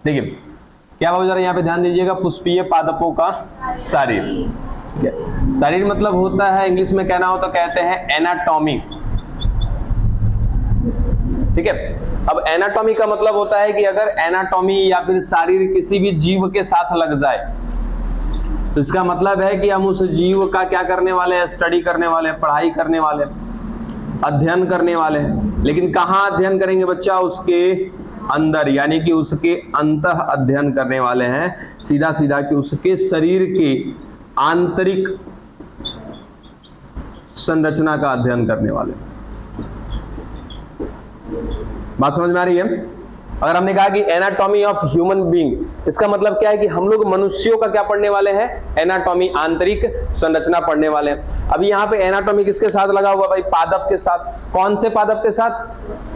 देखिए क्या बाबू, जरा यहाँ पे ध्यान दीजिएगा, पुष्पीय पादपों का शरीर। शरीर मतलब होता है, इंग्लिश में कहना हो तो कहते हैं एनाटॉमी। ठीक है, अब एनाटॉमी का मतलब होता है कि अगर एनाटॉमी या फिर शरीर किसी भी जीव के साथ लग जाए तो इसका मतलब है कि हम उस जीव का क्या करने वाले हैं, स्टडी करने वाले हैं, पढ़ाई करने वाले हैं, अध्ययन करने वाले हैं। लेकिन कहाँ अध्ययन करेंगे बच्चा? उसके अंदर, यानी कि उसके अंतः अध्ययन करने वाले हैं, सीधा सीधा कि उसके शरीर के आंतरिक संरचना का अध्ययन करने वाले। बात समझ में आ रही है? अगर हमने कहा कि एनाटॉमी ऑफ ह्यूमन बीइंग, इसका मतलब क्या है कि हम लोग मनुष्यों का क्या पढ़ने वाले हैं? एनाटॉमी, आंतरिक संरचना पढ़ने वाले हैं। अभी यहाँ पे एनाटॉमी किसके साथ लगा हुआ भाई? पादप के साथ। कौन से पादप के साथ?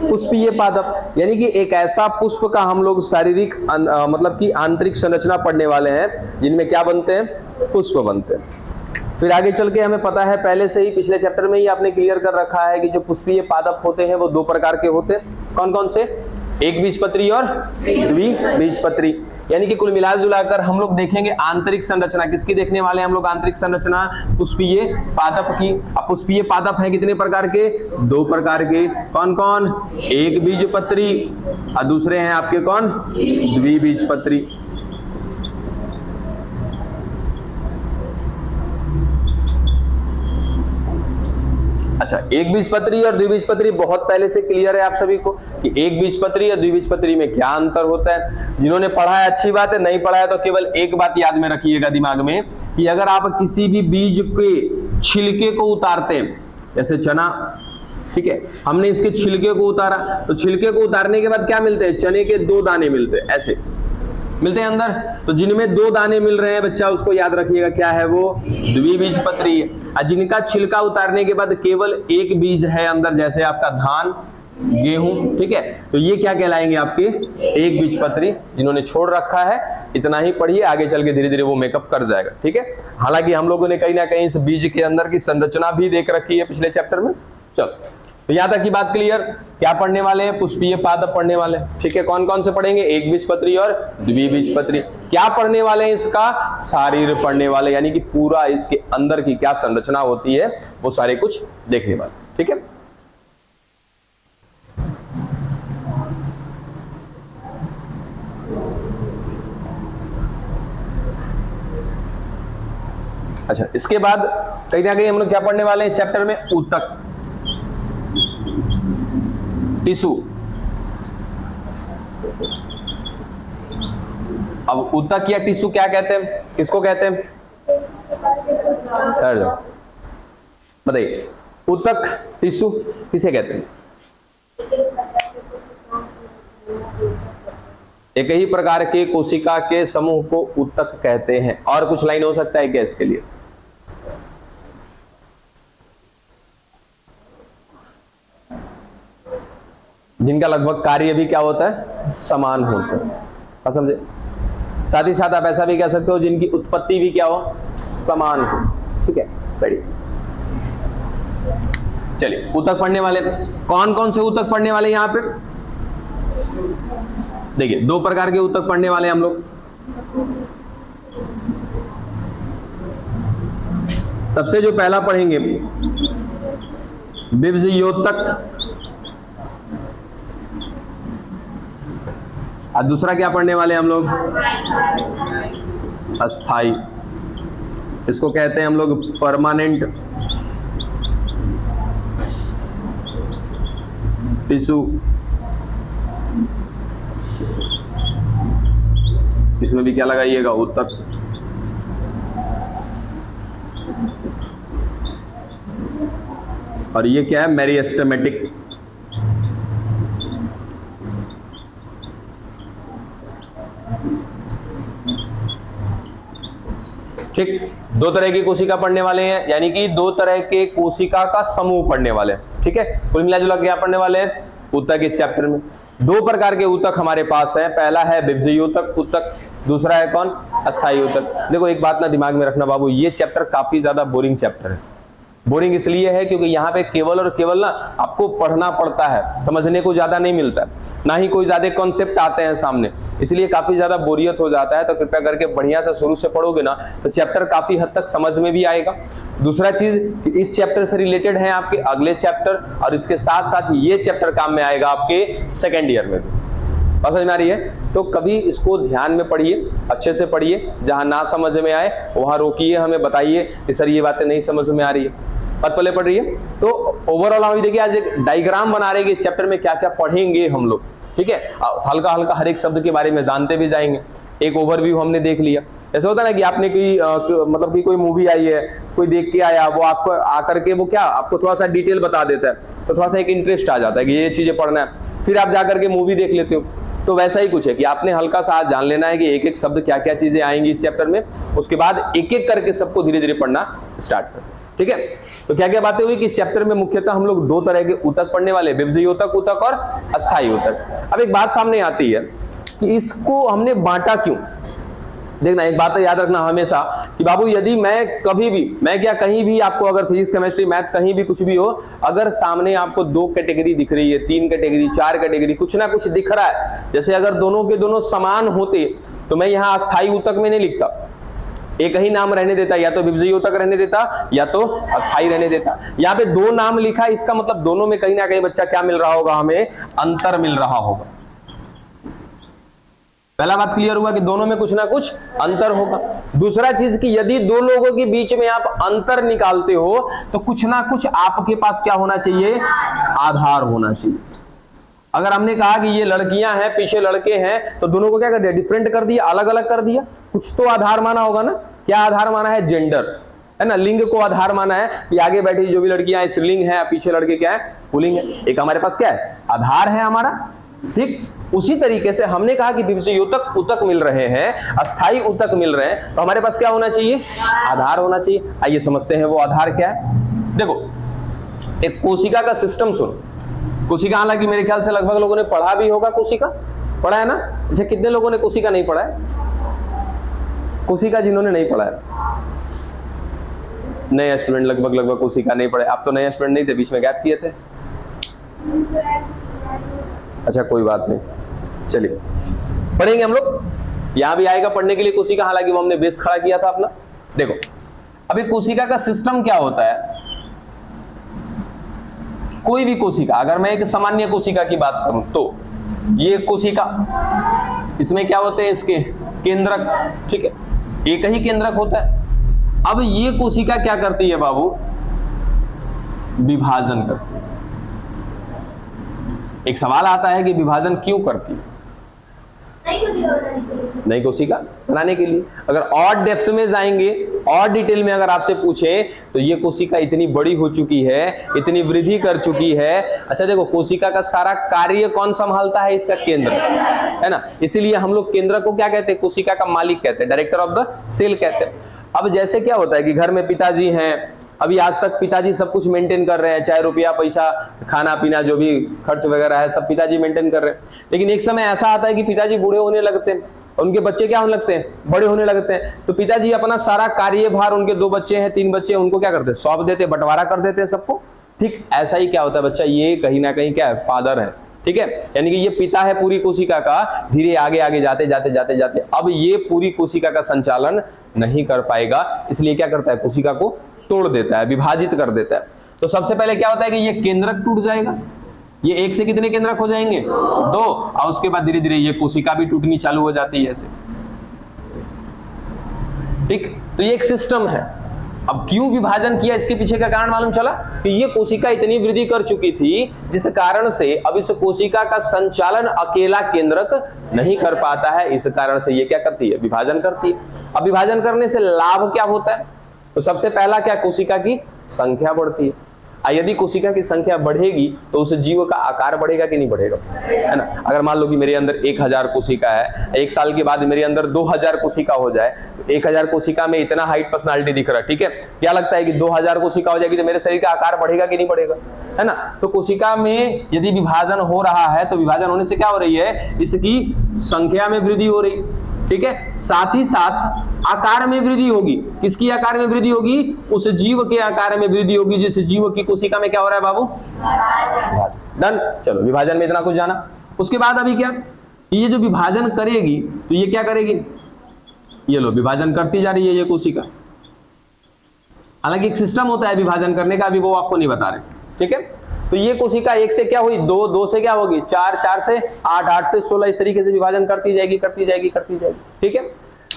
पुष्पीय पादप, यानी कि एक ऐसा पुष्प का हम लोग शारीरिक मतलब कि आंतरिक संरचना पढ़ने वाले हैं जिनमें क्या बनते हैं? पुष्प बनते हैं। फिर आगे चल के हमें पता है, पहले से ही पिछले चैप्टर में ही आपने क्लियर कर रखा है कि जो पुष्पीय पादप होते हैं वो दो प्रकार के होते हैं। कौन कौन से? एक बीजपत्री और द्विबीजपत्री। यानी कि कुल मिलाजुलाकर हम लोग देखेंगे आंतरिक संरचना किसकी देखने वाले हैं हम लोग? आंतरिक संरचना पुष्पीय पादप की। अब पुष्पीय पादप है कितने प्रकार के? दो प्रकार के। कौन कौन? एक बीजपत्री और दूसरे हैं आपके कौन? द्विबीजपत्री। अच्छा, एक बीजपत्री और द्विबीजपत्री बहुत पहले से क्लियर है आप सभी को कि एक बीजपत्री और द्विबीजपत्री में क्या अंतर होता है। जिन्होंने पढ़ा है अच्छी बात है, नहीं पढ़ा है तो केवल एक बात याद में रखिएगा दिमाग में कि अगर आप किसी भी बीज के छिलके को उतारते हैं, जैसे चना, ठीक है, हमने इसके छिलके को उतारा तो छिलके को उतारने के बाद क्या मिलते हैं? चने के दो दाने मिलते हैं, ऐसे मिलते हैं अंदर। तो जिनमें दो दाने मिल रहे हैं बच्चा, उसको याद रखिएगा क्या है वो? द्विबीजपत्री है। और जिनका छिलका उतारने के बाद केवल एक बीज है अंदर, जैसे आपका धान, गेहूं, ठीक है, तो ये क्या कहलाएंगे? आपके एक बीजपत्री। जिन्होंने छोड़ रखा है इतना ही पढ़िए, आगे चल के धीरे धीरे वो मेकअप कर जाएगा। ठीक है, हालांकि हम लोगों ने कहीं ना कहीं इस बीज के अंदर की संरचना भी देख रखी है पिछले चैप्टर में। चलो, तो यहां तक की बात क्लियर। क्या पढ़ने वाले हैं? पुष्पीय पादप पढ़ने वाले हैं। ठीक है, कौन कौन से पढ़ेंगे? एक बीजपत्री और द्विबीजपत्री। क्या पढ़ने वाले हैं? इसका शरीर पढ़ने वाले, यानी कि पूरा इसके अंदर की क्या संरचना होती है वो सारे कुछ देखने वाले। ठीक है, अच्छा, इसके बाद कहीं ना कहीं हम लोग क्या पढ़ने वाले हैं इस चैप्टर में? ऊतक, टिश्यू। अब ऊतक या टिश्यू क्या कहते हैं? किसको कहते हैं? बताइए, ऊतक टिश्यू किसे कहते हैं? एक ही प्रकार के कोशिका के समूह को ऊतक कहते हैं। और कुछ लाइन हो सकता है क्या इसके लिए? जिनका लगभग कार्य भी क्या होता है? समान होता है। समझे? साथ ही साथ आप ऐसा भी कह सकते हो जिनकी उत्पत्ति भी क्या हो? समान हो। ठीक है, बढ़िया। चलिए, ऊतक पढ़ने वाले कौन कौन से ऊतक पढ़ने वाले यहां पे? देखिए, दो प्रकार के ऊतक पढ़ने वाले हम लोग। सबसे जो पहला पढ़ेंगे बीजयोतक, और दूसरा क्या पढ़ने वाले हम लोग? अस्थाई। इसको कहते हैं हम लोग परमानेंट टिश्यू। इसमें भी क्या लगाइएगा? ऊतक। और ये क्या है? मेरिस्टेमेटिक। ठीक, दो तरह की कोशिका पढ़ने वाले हैं, यानी कि दो तरह के कोशिका का समूह पढ़ने वाले हैं। ठीक है, कुल मिलाजुला क्या पढ़ने वाले हैं? ऊतक। इस चैप्टर में दो प्रकार के ऊतक हमारे पास है। पहला है बीजयोतक ऊतक, दूसरा है कौन? अस्थायी ऊतक। देखो, एक बात ना दिमाग में रखना बाबू, ये चैप्टर काफी ज्यादा बोरिंग चैप्टर है। बोरिंग इसलिए है क्योंकि यहाँ पे केवल और केवल ना आपको पढ़ना पड़ता है, समझने को ज्यादा नहीं मिलता है, ना ही कोई ज्यादा कॉन्सेप्ट आते हैं सामने, इसलिए काफी ज्यादा बोरियत हो जाता है। तो कृपया करके बढ़िया से शुरू से पढ़ोगे ना तो चैप्टर काफी हद तक समझ में भी आएगा। दूसरा चीज, इस चैप्टर से रिलेटेड है आपके अगले चैप्टर, और इसके साथ साथ ये चैप्टर काम में आएगा आपके सेकेंड ईयर में भी। समझ में आ रही है? तो कभी इसको ध्यान में पढ़िए, अच्छे से पढ़िए, जहां ना समझ में आए वहां रोकिए, हमें बताइए कि सर ये बातें नहीं समझ में आ रही है, बात पहले पढ़ रही है। तो ओवरऑल हम देखिए आज एक डायग्राम बना रहे हैं इस चैप्टर में क्या क्या पढ़ेंगे हम लोग, ठीक है। हल्का हल्का हर एक शब्द के बारे में जानते भी जाएंगे, एक ओवरव्यू हमने देख लिया। ऐसा होता है ना कि आपने मतलब कि कोई मूवी आई है, कोई देख के आया, वो आपको आकर के वो क्या आपको थोड़ा सा डिटेल बता देता है, तो थोड़ा सा एक इंटरेस्ट आ जाता है कि ये चीजें पढ़ना है, फिर आप जाकर के मूवी देख लेते हो। तो वैसा ही कुछ है कि आपने हल्का सा जान लेना है कि एक एक शब्द क्या क्या चीजें आएंगी इस चैप्टर में, उसके बाद एक एक करके सबको धीरे धीरे पढ़ना स्टार्ट करते हैं, ठीक है। तो क्या क्या बातें हुई कि इस चैप्टर में मुख्यतः हम लोग दो तरह के ऊतक पढ़ने वाले, विभजीय ऊतक ऊतक और अस्थायी ऊतक। अब एक बात सामने आती है कि इसको हमने बांटा क्यों। देखना, एक बात याद रखना हमेशा कि बाबू यदि मैं कभी भी, मैं क्या कहीं भी आपको अगर फिजिक्स केमिस्ट्री मैथ कहीं भी कुछ भी हो, अगर सामने आपको दो कैटेगरी दिख रही है, तीन कैटेगरी, चार कैटेगरी, कुछ ना कुछ दिख रहा है, जैसे अगर दोनों के दोनों समान होते तो मैं यहाँ अस्थायी ऊतक में नहीं लिखता, एक ही नाम रहने देता, या तो विभजीय ऊतक रहने देता या तो अस्थायी रहने देता। यहाँ पे दो नाम लिखा, इसका मतलब दोनों में कहीं ना कहीं बच्चा क्या मिल रहा होगा, हमें अंतर मिल रहा होगा। पहला बात क्लियर हुआ कि दोनों में कुछ ना कुछ अंतर होगा। दूसरा चीज कि यदि दो लोगों के बीच में आप अंतर निकालते हो तो कुछ ना कुछ आपके पास क्या होना चाहिए, आधार होना चाहिए। अगर हमने कहा कि ये लड़कियां हैं, पीछे लड़के हैं, तो दोनों को क्या कर दिया, डिफरेंट कर दिया, अलग अलग कर दिया, कुछ तो आधार माना होगा ना। क्या आधार माना है, जेंडर, है ना, लिंग को आधार माना है कि आगे बैठी जो भी लड़कियां स्त्रीलिंग है, पीछे लड़के क्या है, पुल्लिंग है। एक हमारे पास क्या है, आधार है हमारा, ठीक। उसी तरीके से हमने कहा कि विभजीय ऊतक ऊतक मिल रहे हैं, अस्थायी ऊतक मिल रहे हैं, तो हमारे पास क्या होना चाहिए, आधार होना चाहिए। आइए समझते हैं वो आधार क्या है। देखो, एक कोशिका का सिस्टम सुनो। कोशिका हालांकि मेरे ख्याल से लगभग लोगों ने पढ़ा भी होगा, कोशिका पढ़ा है ना। अच्छा, कितने लोगों ने कोशिका नहीं पढ़ा है? कोशिका जिन्होंने नहीं पढ़ा है, नए स्टूडेंट लगभग कोशिका नहीं पढ़े। आप तो नए स्टूडेंट नहीं थे, बीच में गैप किए थे। अच्छा कोई बात नहीं, चलिए पढ़ेंगे हम लोग, यहां भी आएगा पढ़ने के लिए कोशिका, हालांकि वो हमने बेस खड़ा किया था अपना। देखो अभी कोशिका का सिस्टम क्या होता है, कोई भी कोशिका, अगर मैं एक सामान्य कोशिका की बात करूं तो ये कोशिका, इसमें क्या होते हैं, इसके केंद्रक, ठीक है, एक ही केंद्रक होता है। अब ये कोशिका क्या करती है बाबू, विभाजन करती है। एक सवाल आता है कि विभाजन क्यों करती है? नई कोशिका बनाने के लिए। अगर और डेप्थ में जाएंगे, और डिटेल में अगर आपसे पूछे तो ये कोशिका इतनी बड़ी हो चुकी है, इतनी वृद्धि कर चुकी है। अच्छा देखो, कोशिका का सारा कार्य कौन संभालता है, इसका केंद्र, है ना। इसीलिए हम लोग केंद्र को क्या कहते हैं, कोशिका का मालिक कहते हैं, डायरेक्टर ऑफ द सेल कहते हैं। अब जैसे क्या होता है कि घर में पिताजी हैं, अभी आज तक पिताजी सब कुछ मेंटेन कर रहे हैं, चाहे रुपया पैसा, खाना पीना, जो भी खर्च वगैरह है सब पिताजी मेंटेन कर रहे हैं। लेकिन एक समय ऐसा आता है कि पिताजी बूढ़े होने लगते हैं, उनके बच्चे क्या होने लगते हैं, बड़े होने लगते हैं। तो पिताजी अपना सारा कार्यभार, उनके 2 बच्चे हैं, 3 बच्चे हैं, उनको क्या करते हैं, सौंप देते, बंटवारा कर देते हैं सबको। ठीक ऐसा ही क्या होता है बच्चा, ये कहीं ना कहीं क्या है, फादर है, ठीक है, यानी कि ये पिता है पूरी कोशिका का। धीरे आगे आगे जाते जाते जाते जाते अब ये पूरी कोशिका का संचालन नहीं कर पाएगा, इसलिए क्या करता है, कोशिका को तोड़ देता है, विभाजित कर देता है। तो सबसे पहले क्या होता है कि ये केंद्रक टूट जाएगा, ये एक से कितने केंद्रक हो जाएंगे, 2, और उसके बाद धीरे धीरे ये कोशिका भी टूटनी चालू हो जाती है ऐसे, ठीक। तो ये एक सिस्टम है। अब क्यों विभाजन किया, इसके पीछे का कारण मालूम चला कि ये कोशिका इतनी वृद्धि कर चुकी थी, जिस कारण से अब इस कोशिका का संचालन अकेला केंद्रक नहीं कर पाता है। इस कारण से ये क्या करती है, विभाजन करती है। अब विभाजन करने से लाभ क्या होता है, तो सबसे पहला क्या, कोशिका की संख्या बढ़ती है। यदि कोशिका की संख्या बढ़ेगी तो उस जीव का आकार बढ़ेगा कि नहीं बढ़ेगा, है ना। अगर मान लो कि मेरे अंदर 1000 कोशिका है, 1 साल के बाद मेरे अंदर 2000 कोशिका हो जाए, तो 1000 कोशिका में इतना हाइट पर्सनालिटी दिख रहा है, ठीक है, क्या लगता है कि 2000 कोशिका हो जाएगी तो मेरे शरीर का आकार बढ़ेगा कि नहीं बढ़ेगा, है ना। तो कोशिका में यदि विभाजन हो रहा है तो विभाजन होने से क्या हो रही है, इसकी संख्या में वृद्धि हो रही, ठीक है। साथ ही साथ आकार में वृद्धि होगी। किसकी आकार में वृद्धि होगी? उस जीव के आकार में वृद्धि होगी जिस जीव की कोशिका में क्या हो रहा है बाबू? डन। चलो विभाजन में इतना कुछ जाना। उसके बाद अभी क्या, ये जो विभाजन करेगी तो ये क्या करेगी? ये लो विभाजन करती जा रही है ये कोशिका। हालांकि एक सिस्टम होता है विभाजन करने का, अभी वो आपको नहीं बता रहे, ठीक है। तो ये कोशिका 1 से क्या हुई, 2, 2 से क्या होगी 4, 4 से 8, 8 से 16, इस तरीके से विभाजन करती जाएगी, ठीक है।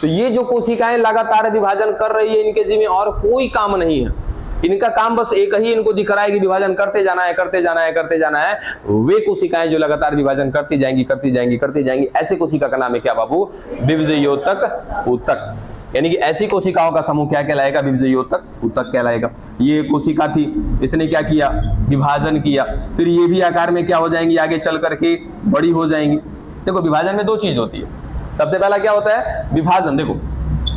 तो ये जो कोशिकाएं लगातार विभाजन कर रही है, इनके जिम्मे और कोई काम नहीं है। इनका काम बस एक ही इनको दिख रहा है कि विभाजन करते जाना है। वे कोशिकाएं जो लगातार विभाजन करती जाएंगी, ऐसे कोशिका का नाम है क्या बाबू? विभजयोतक ऊतक। यानी कि ऐसी कोशिकाओं का समूह क्या कहलाएगा? विभजयोतक ऊतक कहलाएगा। ये कोशिका थी, इसने क्या किया? विभाजन किया। फिर ये भी आकार में क्या हो जाएंगी? आगे चल करके बड़ी हो जाएंगी। देखो विभाजन में 2 चीज होती है। सबसे पहला क्या होता है? विभाजन। देखो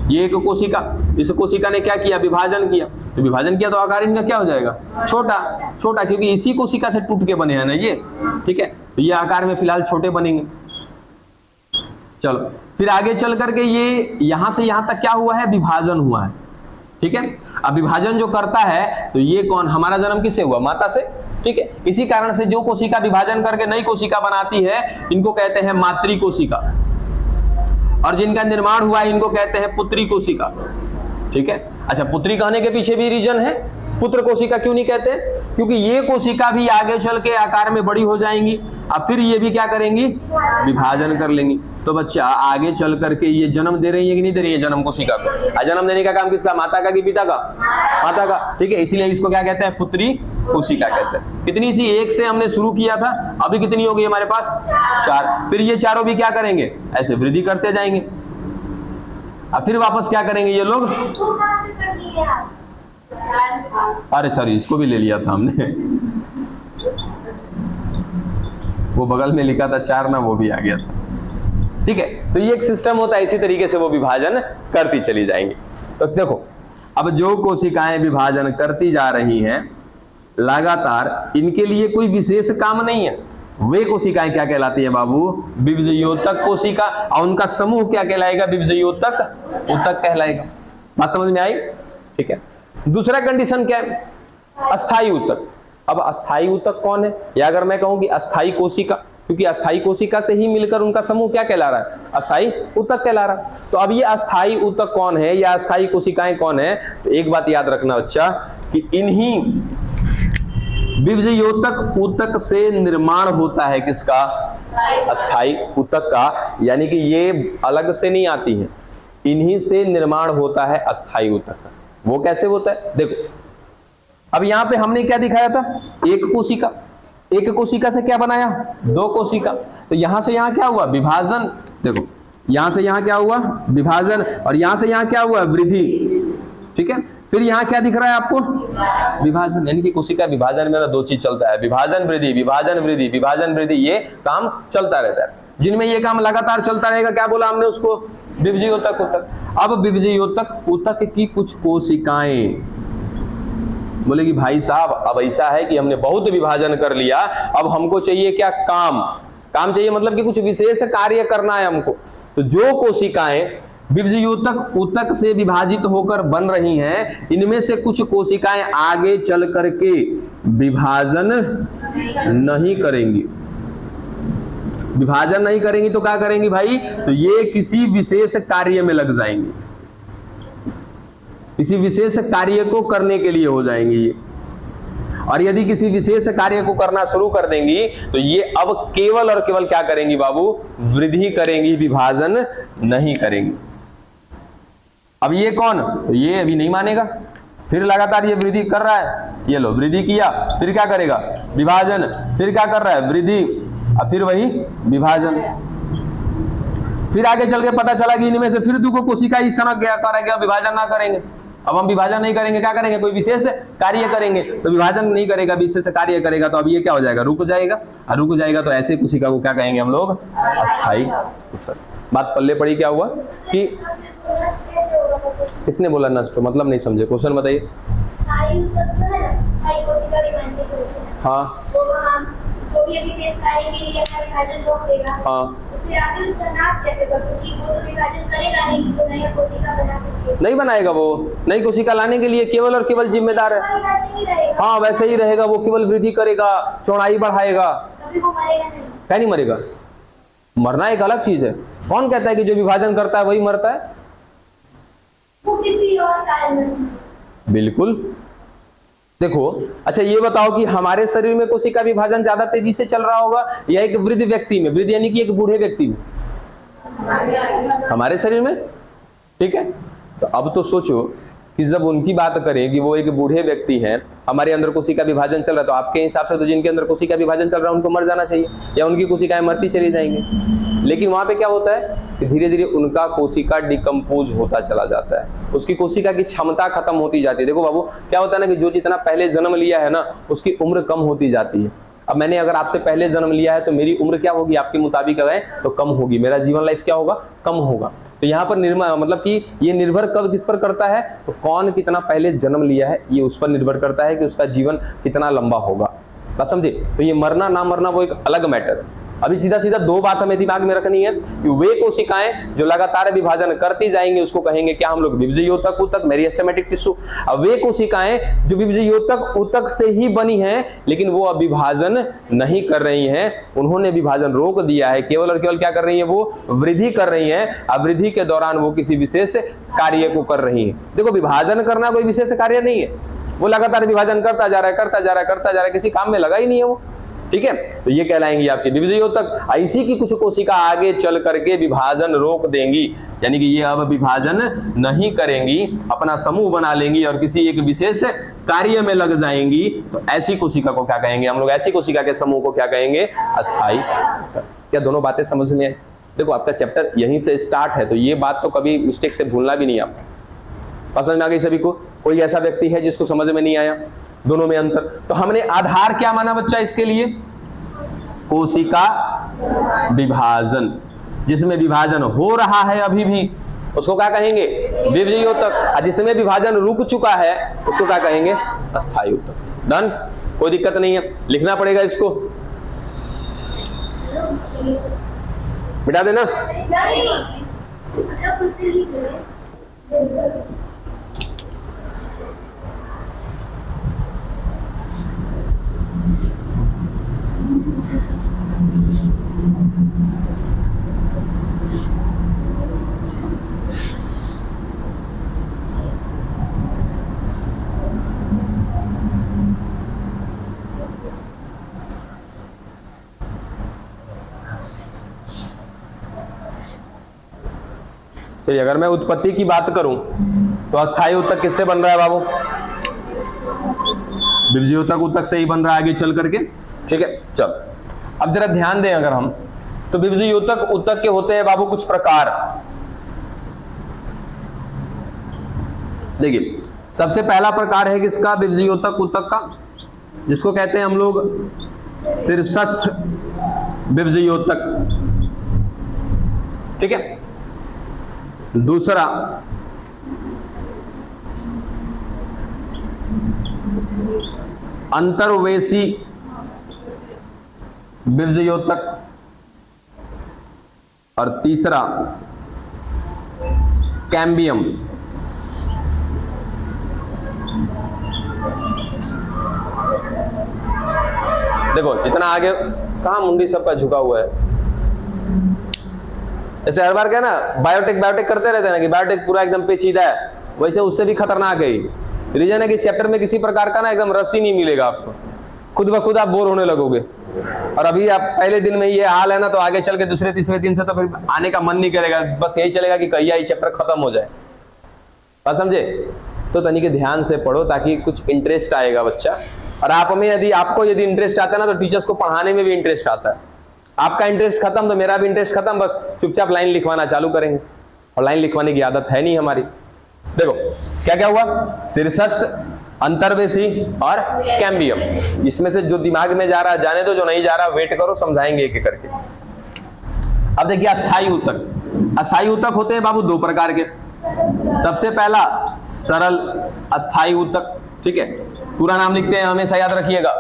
ये एक कोशिका, इस कोशिका ने क्या किया? विभाजन किया। तो विभाजन किया तो आकार इनका क्या हो जाएगा? छोटा, क्योंकि इसी कोशिका से टूट के बने हैं ना ये, ठीक है। तो ये आकार में फिलहाल छोटे बनेंगे। चलो फिर आगे चल करके ये यहां से यहां तक क्या हुआ है? विभाजन हुआ है, ठीक है। अब विभाजन जो करता है तो ये कौन? हमारा जन्म किससे हुआ? माता से, ठीक है। इसी कारण से जो कोशिका विभाजन करके नई कोशिका बनाती है, इनको कहते हैं मातृ कोशिका, और जिनका निर्माण हुआ है इनको कहते हैं पुत्री कोशिका, ठीक है। अच्छा, पुत्री कहने के पीछे भी रीजन है। पुत्र कोशिका क्यों नहीं कहते? क्योंकि ये कोशिका भी आगे चल के आकार में बड़ी हो जाएंगी, अब फिर ये भी क्या करेंगी? विभाजन कर लेंगी। तो बच्चा आगे चल करके ये जन्म दे रही है कि नहीं दे रही है? जन्म कोशिका को। जन्म देने का काम किसका? माता का कि पिता का? माता का, ठीक है। इसीलिए इसको क्या कहते हैं? पुत्री कोशिका कहते हैं। कितनी थी? 1 से हमने शुरू किया था, अभी कितनी हो गई हमारे पास? 4। फिर ये चारों भी क्या करेंगे? ऐसे वृद्धि करते जाएंगे। अब फिर वापस क्या करेंगे ये लोग? अरे सॉरी, इसको भी ले लिया था हमने, वो बगल में लिखा था 4 ना, वो भी आ गया था, ठीक है। तो ये एक सिस्टम होता है, इसी तरीके से वो विभाजन करती चली जाएंगी। तो देखो अब जो कोशिकाएं विभाजन करती जा रही हैं लगातार, इनके लिए कोई विशेष काम नहीं है। वे कोशिकाएं क्या कहलाती है बाबू? विभजयोतक कोशिका, और उनका समूह क्या कहलाएगा? विभजयोतक ऊतक कहलाएगा। बात समझ में आई? ठीक है। दूसरा कंडीशन क्या है? अस्थायी ऊतक। अब अस्थायी ऊतक कौन है? या अगर मैं कहूं कि अस्थायी कोशिका, क्योंकि अस्थायी कोशिका से ही मिलकर उनका समूह क्या कहला रहा है? अस्थायी ऊतक कहला रहा है। तो अब ये अस्थायी ऊतक कौन है या अस्थायी कोशिकाएं कौन है? तो एक बात याद रखना बच्चा कि इन्हीं विभजयोतक ऊतक से निर्माण होता है किसका? अस्थायी ऊतक का। यानी कि ये अलग से नहीं आती है, इन्हीं से निर्माण होता है अस्थायी ऊतक का। वो कैसे होता है? देखो अब यहां पे हमने क्या दिखाया था? एक कोशिका, एक कोशिका से क्या बनाया? 2 कोशिका। तो यहां से यहां क्या हुआ? विभाजन। देखो यहां से यहां क्या हुआ? विभाजन। और यहां से यहां क्या हुआ? वृद्धि, ठीक है। फिर यहां क्या दिख रहा है आपको? विभाजन। यानी कि कोशिका विभाजन में 2 चीज चलता है, विभाजन वृद्धि, विभाजन वृद्धि, विभाजन वृद्धि। ये काम चलता रहता है। जिनमें ये काम लगातार चलता रहेगा, क्या बोला हमने उसको? विभजयोतक ऊतक। अब विभजयोतक ऊतक की कुछ कोशिकाएं बोले कि भाई साहब अब ऐसा है कि हमने बहुत विभाजन कर लिया, अब हमको चाहिए क्या? काम चाहिए, मतलब कि कुछ विशेष कार्य करना है हमको। तो जो कोशिकाएं विभजयोतक ऊतक से विभाजित होकर बन रही हैं, इनमें से कुछ कोशिकाएं आगे चल करके विभाजन नहीं करेंगी। विभाजन नहीं करेंगी तो क्या करेंगी भाई? तो ये किसी विशेष कार्य में लग जाएंगी, किसी विशेष कार्य को करने के लिए हो जाएंगी ये। और यदि किसी विशेष कार्य को करना शुरू कर देंगी तो ये अब केवल और केवल क्या करेंगी बाबू? वृद्धि करेंगी, विभाजन नहीं करेंगी। अब ये कौन? तो ये अभी नहीं मानेगा, फिर लगातार ये वृद्धि कर रहा है। ये लो वृद्धि किया, फिर क्या करेगा? विभाजन। फिर क्या कर रहा है? वृद्धि, और फिर वही विभाजन। फिर आगे चल के पता चला कि इनमें से फिर 2 कोशिका ही सनक गया, करेगा विभाजन ना करेंगे। अब हम विभाजन नहीं करेंगे, क्या करेंगे? कोई विशेष कार्य करेंगे। तो विभाजन नहीं करेगा, विशेष कार्य करेगा, तो अब ये क्या हो जाएगा? रुक जाएगा। और रुक जाएगा तो ऐसे कोशिका को क्या कहेंगे हम लोग? अस्थायी ऊतक। बात पल्ले पड़ी। क्या हुआ कि किसने बोला नष्ट? मतलब नहीं समझे, क्वेश्चन बताइए। हाँ जो भी अभी शेष कार्य के लिए अपना विभाजन रोक देगा, हाँ, तो फिर आगे उसका नाश कैसे कर, क्योंकि वो तो विभाजन करेगा नहीं, तो नया कोशिका बना सकती है। नहीं बनाएगा वो। नई कोशिका लाने के लिए केवल और केवल जिम्मेदार है, वैसे ही रहेगा। हाँ वैसे ही रहेगा, वो केवल वृद्धि करेगा, चौड़ाई बढ़ाएगा, कभी वो मरेगा नहीं। क्या नहीं मरेगा। मरना एक अलग चीज है। कौन कहता है कि जो विभाजन करता है वही मरता है? वो किसी और कारण से। बिल्कुल। देखो, अच्छा ये बताओ कि हमारे शरीर में कोशिका विभाजन ज्यादा तेजी से चल रहा होगा या एक वृद्ध व्यक्ति में? वृद्ध यानी कि एक बूढ़े व्यक्ति में? हमारे शरीर में, ठीक है। तो अब तो सोचो कि जब उनकी बात करें कि वो एक बूढ़े व्यक्ति हैं, हमारे अंदर कोशिका विभाजन चल रहा है, तो आपके हिसाब से तो जिनके अंदर कोशिका विभाजन चल रहा है उनको मर जाना चाहिए या उनकी कोशिकाएं मरती चली जाएंगी। लेकिन वहां पे क्या होता है कि धीरे धीरे उनका कोशिका डिकम्पोज होता चला जाता है, उसकी कोशिका की क्षमता खत्म होती जाती है। देखो बाबू, क्या होता है ना कि जो जितना पहले जन्म लिया है ना, उसकी उम्र कम होती जाती है। अब मैंने अगर आपसे पहले जन्म लिया है तो मेरी उम्र क्या होगी आपके मुताबिक अगर तो कम होगी, मेरा जीवन लाइफ क्या होगा, कम होगा। तो यहाँ पर मतलब कि ये निर्भर कब किस पर करता है, तो कौन कितना पहले जन्म लिया है ये उस पर निर्भर करता है कि उसका जीवन कितना लंबा होगा। बात समझे? तो ये मरना ना मरना वो एक अलग मैटर है। अभी सीधा सीधा दो बात हमें दिमाग में रखनी है कि वे कोशिकाएं जो लगातार विभाजन करती जाएंगे उसको कहेंगे क्या हम लोग, विभजयोतक ऊतक, मेरिस्टेमेटिक टिश्यू। अब वे कोशिकाएं जो विभजयोतक ऊतक से ही बनी हैं लेकिन वो अब विभाजन नहीं कर रही हैं, उन्होंने विभाजन रोक दिया है, केवल और केवल क्या कर रही है, वो वृद्धि कर रही है। अब वृद्धि के दौरान वो किसी विशेष कार्य को कर रही है। देखो, विभाजन करना कोई विशेष कार्य नहीं है, वो लगातार विभाजन करता जा रहा है, करता जा रहा है, करता जा रहा है, किसी काम में लगा ही नहीं है वो, ठीक है। तो ये कहलाएंगी आपकी विभजयोतक। ऐसी की कुछ कोशिका आगे चल करके विभाजन रोक देंगी, यानी कि ये अब विभाजन नहीं करेंगी, अपना समूह बना लेंगी और किसी एक विशेष कार्य में लग जाएंगी। तो ऐसी कोशिका को क्या कहेंगे हम लोग, ऐसी कोशिका के समूह को क्या कहेंगे, अस्थायी। क्या दोनों बातें समझ में आई? देखो, आपका चैप्टर यहीं से स्टार्ट है, तो ये बात तो कभी मिस्टेक से भूलना भी नहीं आपको। समझ में आ गई सभी को? कोई ऐसा व्यक्ति है जिसको समझ में नहीं आया दोनों में अंतर? तो हमने आधार क्या माना बच्चा इसके लिए, कोशिका विभाजन। जिसमें विभाजन हो रहा है अभी भी उसको क्या कहेंगे, विभजयोतक। जिसमें विभाजन रुक चुका है उसको क्या कहेंगे, अस्थायी ऊतक। डन? कोई दिक्कत नहीं है, लिखना पड़ेगा इसको, मिटा देना। चलिए, अगर मैं उत्पत्ति की बात करूं तो अस्थायी ऊतक किससे बन रहा है बाबू, विभजयोतक ऊतक से ही बन रहा है आगे चल करके, ठीक है। चल अब जरा ध्यान दें अगर हम, तो विभजयोतक ऊतक के होते हैं बाबू कुछ प्रकार। देखिए, सबसे पहला प्रकार है किसका, विभजयोतक ऊतक का, जिसको कहते हैं हम लोग शीर्षस्थ विभजयोतक, ठीक है। दूसरा अंतर्वेशी विभजयोतक और तीसरा कैम्बियम। देखो इतना आगे कहां मुंडी सबका झुका हुआ है। जैसे हर बार क्या ना बायोटेक करते रहते हैं ना कि बायोटेक पूरा एकदम पेचीदा है, वैसे उससे भी खतरनाक है। रीजन है कि चैप्टर में किसी प्रकार का ना एकदम रस ही नहीं मिलेगा आपको, खुद ब खुद आप बोर होने लगोगे। और अभी आप पहले दिन में ये हाल है ना, तो आगे चल के दूसरे तीसरे दिन से तो फिर आने का मन नहीं करेगा, बस यही चलेगा कि कहिया ये चैप्टर खत्म हो जाए। बात समझे? तो तनिक ध्यान से पढ़ो ताकि कुछ इंटरेस्ट आएगा बच्चा। और आप में आपको यदि इंटरेस्ट आता है ना, तो टीचर्स को पढ़ाने में भी इंटरेस्ट आता है। आपका इंटरेस्ट खत्म तो मेरा भी इंटरेस्ट खत्म, बस चुपचाप लाइन लिखवाना चालू करेंगे। और लाइन लिखवाने की आदत है नहीं हमारी। देखो क्या क्या हुआ, शीर्षस्थ, अंतर्वेशी और कैम्बियम। इसमें से जो दिमाग में जा रहा है जाने दो, जो नहीं जा रहा वेट करो, समझाएंगे एक एक करके। अब देखिए अस्थायी ऊतक। अस्थायी ऊतक होते हैं बाबू दो प्रकार के। सबसे पहला सरल अस्थायी ऊतक, ठीक है, पूरा नाम लिखते हैं, हमेशा याद रखिएगा।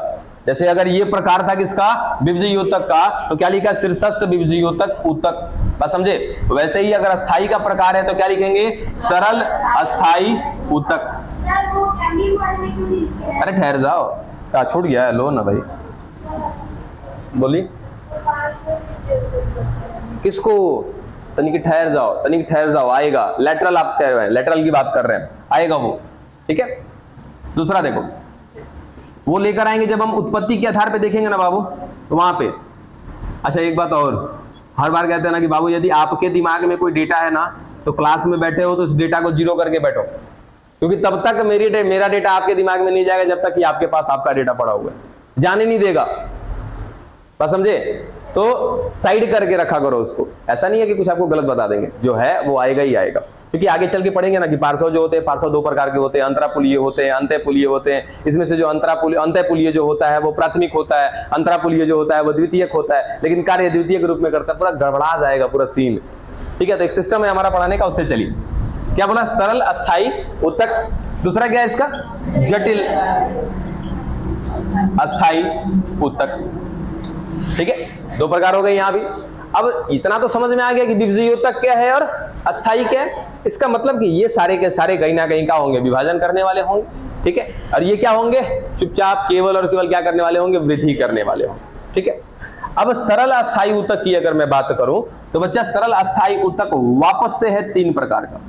जैसे अगर ये प्रकार था किसका, विभज्य योतक का, तो क्या लिखा, शीर्षस्थ विभज्य योतक ऊतक, बात समझे। वैसे ही अगर अस्थाई का प्रकार है तो क्या लिखेंगे, सरल अस्थाई ऊतक। सर वो कैंडी वाले में क्यों नहीं लिखे हैं? अरे ठहर जाओ, क्या छूट गया है, लो ना भाई, बोलिए किसको, तनिक ठहर जाओ, तनिक ठहर जाओ, आएगा। लेटरल आप कह रहे हैं, लेटरल की बात कर रहे हैं, आएगा वो, ठीक है। दूसरा देखो, वो लेकर आएंगे जब हम उत्पत्ति के आधार पे देखेंगे ना बाबू, तो वहां पे। अच्छा एक बात और, हर बार कहते हैं ना कि बाबू यदि आपके दिमाग में कोई डेटा है ना, तो क्लास में बैठे हो तो इस डेटा को जीरो करके बैठो, क्योंकि तब तक मेरा डेटा आपके दिमाग में नहीं जाएगा जब तक कि आपके पास आपका डेटा पड़ा हुआ है, जाने नहीं देगा, बात समझे। तो साइड करके रखा करो उसको, ऐसा नहीं है कि कुछ आपको गलत बता देंगे, जो है वो आएगा ही आएगा, क्योंकि आगे चल के पढ़ेंगे ना कि पार्श्व जो होते हैं, पार्श्व दो प्रकार के होते हैं, अंतरापुलीय होते हैं, अंत्यपुलीय होते हैं। इसमें से जो अंत्यपुलीय जो होता है वो प्राथमिक होता है, अंतरापुलीय जो होता है वो द्वितीयक होता है, लेकिन कार्य द्वितीय के रूप में करता है, पूरा गड़बड़ा जाएगा पूरा सीन, ठीक है। तो एक सिस्टम है हमारा पढ़ाने का, उससे चलिए। क्या बोला, सरल अस्थाई ऊतक। दूसरा क्या है इसका, जटिल अस्थाई ऊतक, ठीक है। दो प्रकार हो गए यहां भी। अब इतना तो समझ में आ गया कि विभज्य योतक क्या है और अस्थाई क्या है। इसका मतलब कि ये सारे के सारे कहीं ना कहीं क्या होंगे, विभाजन करने वाले होंगे, ठीक है। और ये क्या होंगे, चुपचाप केवल और केवल क्या करने वाले होंगे, वृद्धि करने वाले होंगे, ठीक है। अब सरल अस्थाई ऊतक की अगर मैं बात करूं तो बच्चा, सरल अस्थाई ऊतक वापस से है 3 प्रकार का।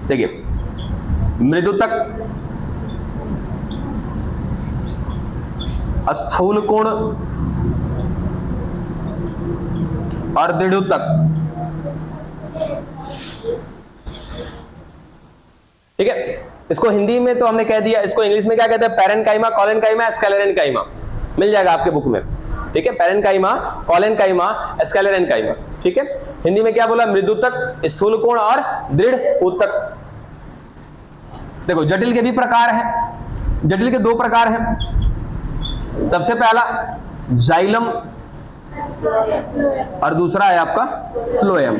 देखिए, मृदुतक, स्थूल कोण और दृढ़ुतक, ठीक है। इसको हिंदी में तो हमने कह दिया, इसको इंग्लिश में क्या कहते हैं, पैरेन्काइमा, कॉलेनकाइमा, स्क्लेरेन्काइमा, मिल जाएगा आपके बुक में, ठीक है। पैरेन्काइमा, कॉलेनकाइमा, स्क्लेरेन्काइमा, ठीक है। हिंदी में क्या बोला, मृदुतक, स्थूल कोण और दृढ़ ऊतक। देखो, जटिल के भी प्रकार हैं, जटिल के 2 प्रकार हैं। सबसे पहला जाइलम और दूसरा है आपका फ्लोएम,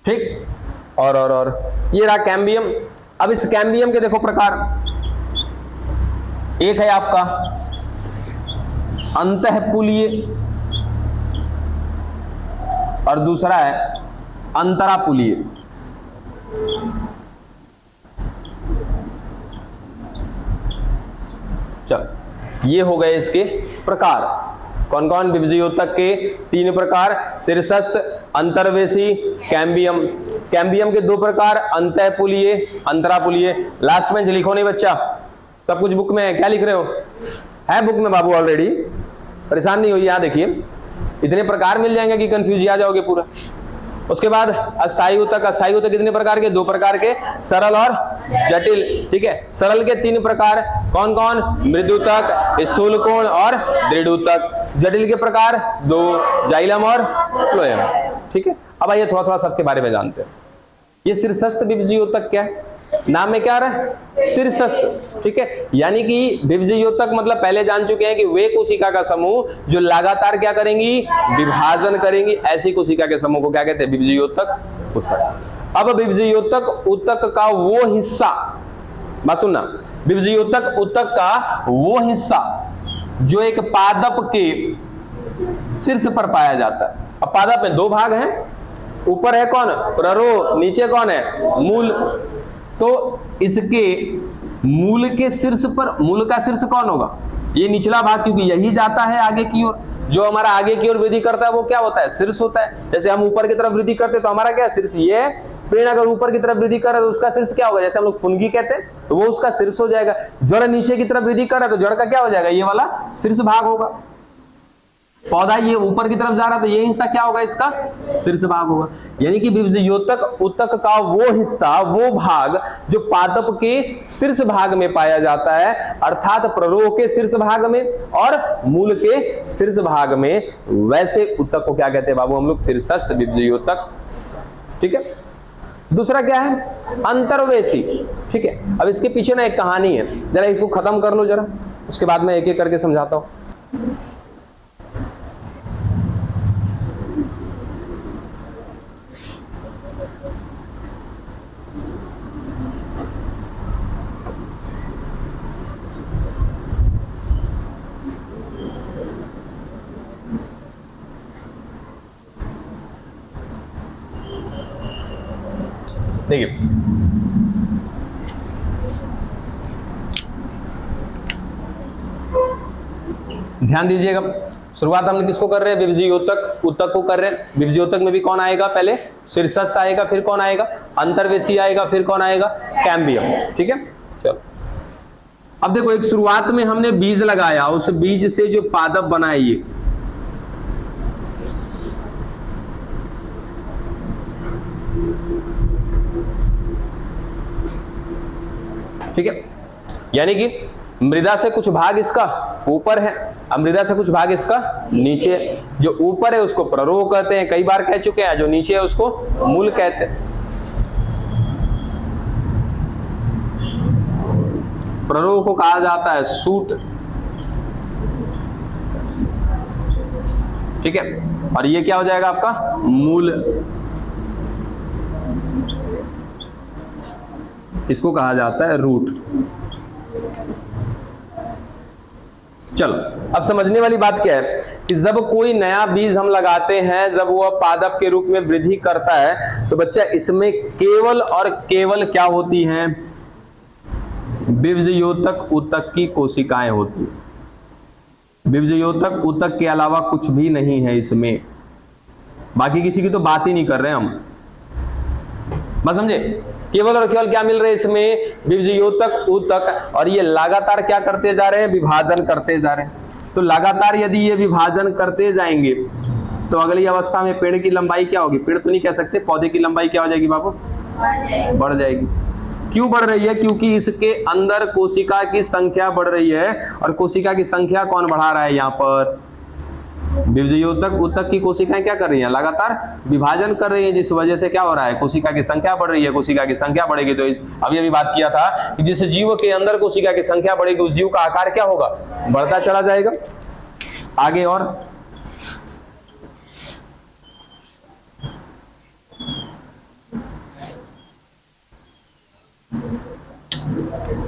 ठीक। और ये रहा कैम्बियम। अब इस कैम्बियम के देखो प्रकार, एक है आपका अंतःपुलीय और दूसरा है अंतरापुलीय। चल, ये हो गए इसके प्रकार। कौन कौन, विभज्य योतक के 3 प्रकार, शीर्षस्थ, अंतर्वेशी, कैम्बियम। कैम्बियम के 2 प्रकार, अंतःपुलीय, अंतरापुलीय। लास्ट में लिखो नहीं बच्चा, सब कुछ बुक में है, क्या लिख रहे हो, है बुक में बाबू ऑलरेडी, परेशान नहीं होइए। यहां देखिए, इतने प्रकार मिल जाएंगे कि कंफ्यूज आ जाओगे पूरा। उसके बाद अस्थाई ऊतक, अस्थाई ऊतक कितने प्रकार के, 2 प्रकार के, सरल और जटिल, ठीक है। सरल के 3 प्रकार, कौन कौन, मृदुतक, स्थूल कोण और दृढ़ ऊतक। जटिल के प्रकार 2, जाइलम और फ्लोएम, ठीक है। अब आइए थोड़ा थोड़ा सबके बारे में जानते हैं। ये शीर्षस्थ विभज्य योतक क्या है, नाम में क्या आ रहा है, शीर्षस्थ, ठीक है। यानी कि विभज्य योतक मतलब पहले जान चुके हैं कि वे कोशिका का समूह जो लगातार क्या करेंगी, विभाजन करेंगी, ऐसी कोशिका के समूह को क्या कहते हैं, विभज्य योतक ऊतक। अब विभज्य योतक ऊतक का वो हिस्सा, बात सुनना, विभज्य योतक ऊतक का वो हिस्सा जो एक पादप के शीर्ष पर पाया जाता है। अब पादप में 2 भाग हैं, ऊपर है कौन, प्ररो, नीचे कौन है, मूल। तो इसके मूल के शीर्ष पर, मूल का शीर्ष कौन होगा, ये निचला भाग, क्योंकि यही जाता है आगे की ओर। जो हमारा आगे की ओर वृद्धि करता है वो क्या होता है, शीर्ष होता है। जैसे हम ऊपर की तरफ वृद्धि करते हैं तो हमारा क्या है, शीर्ष। ये पेड़ अगर ऊपर की तरफ वृद्धि कर रहा है तो उसका शीर्ष क्या होगा, जैसे हम लोग फुनगी कहते हैं तो वो उसका शीर्ष हो जाएगा। जड़ नीचे की तरफ वृद्धि कर रहा है तो जड़ का क्या हो जाएगा, ये वाला शीर्ष भाग होगा। पौधा ये ऊपर की तरफ जा रहा है तो ये हिस्सा क्या होगा, इसका शीर्ष भाग होगा। यानी कि विभज्य योतक ऊतक का वो हिस्सा, वो भाग जो पादप के शीर्ष भाग में पाया जाता है, अर्थात प्ररोह के शीर्ष भाग में और मूल के शीर्ष भाग में, वैसे ऊतक को क्या कहते हैं बाबू हम लोग, शीर्षस्थ विभज्य योतक, ठीक है। दूसरा क्या है, अंतर्वेशी, ठीक है। अब इसके पीछे ना एक कहानी है, जरा इसको खत्म कर लो जरा, उसके बाद मैं एक एक करके समझाता हूं। देखिए ध्यान दीजिएगा, शुरुआत हमने किसको कर रहे हैं, विभज्योतक ऊतक को कर रहे हैं। विभज्योतक में भी कौन आएगा, पहले शीर्षस्थ आएगा, फिर कौन आएगा, अंतर्वेशी आएगा, फिर कौन आएगा, कैम्बियम। ठीक है, चलो अब देखो, एक शुरुआत में हमने बीज लगाया, उस बीज से जो पादप बना है ये, ठीक है, यानी कि मृदा से कुछ भाग इसका ऊपर है, मृदा से कुछ भाग इसका नीचे है। जो ऊपर है उसको प्ररोह कहते हैं, कई बार कह चुके हैं, जो नीचे है उसको मूल कहते हैं। प्ररोह को कहा जाता है सूट, ठीक है, और ये क्या हो जाएगा आपका मूल, इसको कहा जाता है रूट। चलो अब समझने वाली बात क्या है कि जब कोई नया बीज हम लगाते हैं, जब वह पादप के रूप में वृद्धि करता है, तो बच्चा इसमें केवल और केवल क्या होती हैं, विभज्योतक ऊतक की कोशिकाएं होती हैं। विभज्योतक ऊतक के अलावा कुछ भी नहीं है इसमें, बाकी किसी की तो बात ही नहीं कर रहे हम, बस समझे, केवल और केवल क्या मिल रहे हैं इसमें, विभज्योतक ऊतक, और ये लगातार क्या करते जा रहे हैं, विभाजन करते जा रहे हैं। तो लगातार यदि ये विभाजन करते जाएंगे तो अगली अवस्था में पेड़ की लंबाई क्या होगी, पेड़ तो नहीं कह सकते, पौधे की लंबाई क्या हो जाएगी बाबू, बढ़ जाएगी। क्यों बढ़ रही है, क्योंकि इसके अंदर कोशिका की संख्या बढ़ रही है, और कोशिका की संख्या कौन बढ़ा रहा है, यहाँ पर विभज्योतक ऊतक की कोशिकाएं क्या कर रही हैं, लगातार विभाजन कर रही हैं, जिस वजह से क्या हो रहा है, कोशिका की संख्या बढ़ रही है। कोशिका की संख्या बढ़ेगी तो अभी अभी बात किया था कि जिस जीव के अंदर कोशिका की संख्या बढ़ेगी उस जीव का आकार क्या होगा, बढ़ता चला जाएगा। आगे और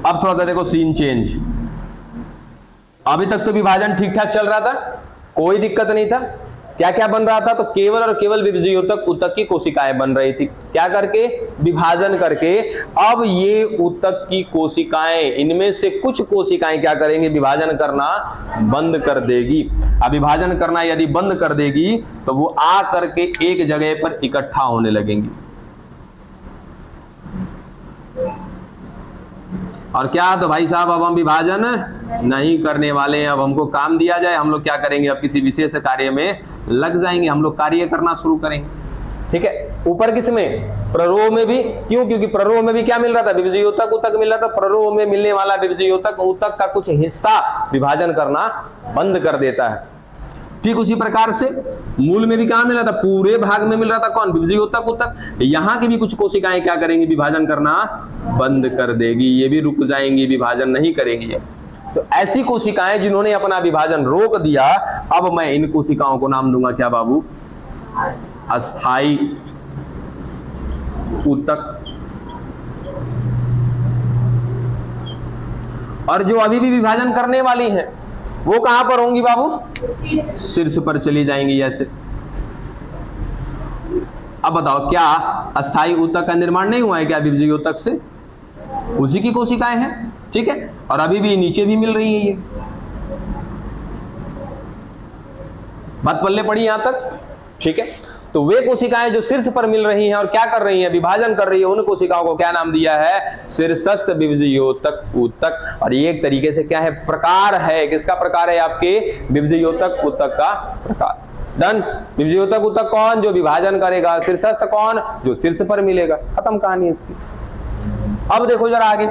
अब थोड़ा सा देखो सीन चेंज। अभी तक तो विभाजन ठीक ठाक चल रहा था, कोई दिक्कत नहीं था। क्या क्या बन रहा था, तो केवल और केवल विभज्योतक ऊतक की कोशिकाएं बन रही थी, क्या करके, विभाजन करके। अब ये ऊतक की कोशिकाएं, इनमें से कुछ कोशिकाएं क्या करेंगे, विभाजन करना बंद कर देगी। अब विभाजन करना यदि बंद कर देगी तो वो आ करके एक जगह पर इकट्ठा होने लगेंगी। और क्या, तो भाई साहब अब हम विभाजन नहीं करने वाले हैं, अब हमको काम दिया जाए, हम लोग क्या करेंगे, अब किसी विशेष कार्य में लग जाएंगे, हम लोग कार्य करना शुरू करेंगे। ठीक है, ऊपर किसमें, प्ररोह में भी, क्यों, क्योंकि प्ररोह में भी क्या मिल रहा था, विभज्योतक ऊतक मिल रहा था। प्ररोह में मिलने वाला विभज्योतक ऊतक का कुछ हिस्सा विभाजन करना बंद कर देता है। ठीक उसी प्रकार से मूल में भी कहां मिल रहा था, पूरे भाग में मिल रहा था, कौन, विभज्योतक ऊतक। यहां की भी कुछ कोशिकाएं क्या करेंगी, विभाजन करना बंद कर देगी, ये भी रुक जाएंगी, विभाजन नहीं करेंगी। तो ऐसी कोशिकाएं जिन्होंने अपना विभाजन रोक दिया, अब मैं इन कोशिकाओं को नाम दूंगा क्या बाबू, अस्थाई ऊतक। और जो अभी भी विभाजन करने वाली हैं वो कहां पर होंगी बाबू, शीर्ष पर चली जाएंगी ऐसे। अब बताओ, क्या अस्थाई ऊतक का निर्माण नहीं हुआ है क्या विभज्योतक से, उसी की कोशिकाएं हैं। ठीक है, और अभी भी नीचे भी मिल रही है ये बात, पल्ले पड़ी यहां तक। ठीक है, तो वे कोशिकाएं जो शीर्ष पर मिल रही हैं और क्या कर रही हैं, विभाजन कर रही है, उन कोशिकाओं को क्या नाम दिया है, शीर्षस्थ विभज्योतक ऊतक। और ये एक तरीके से क्या है, प्रकार है, किसका प्रकार है, आपके विभज्योतक ऊतक का प्रकार। डन, विभज्योतक ऊतक कौन, जो विभाजन करेगा, शीर्षस्थ कौन, जो शीर्ष पर मिलेगा, खत्म कहानी इसकी। अब देखो जरा आगे,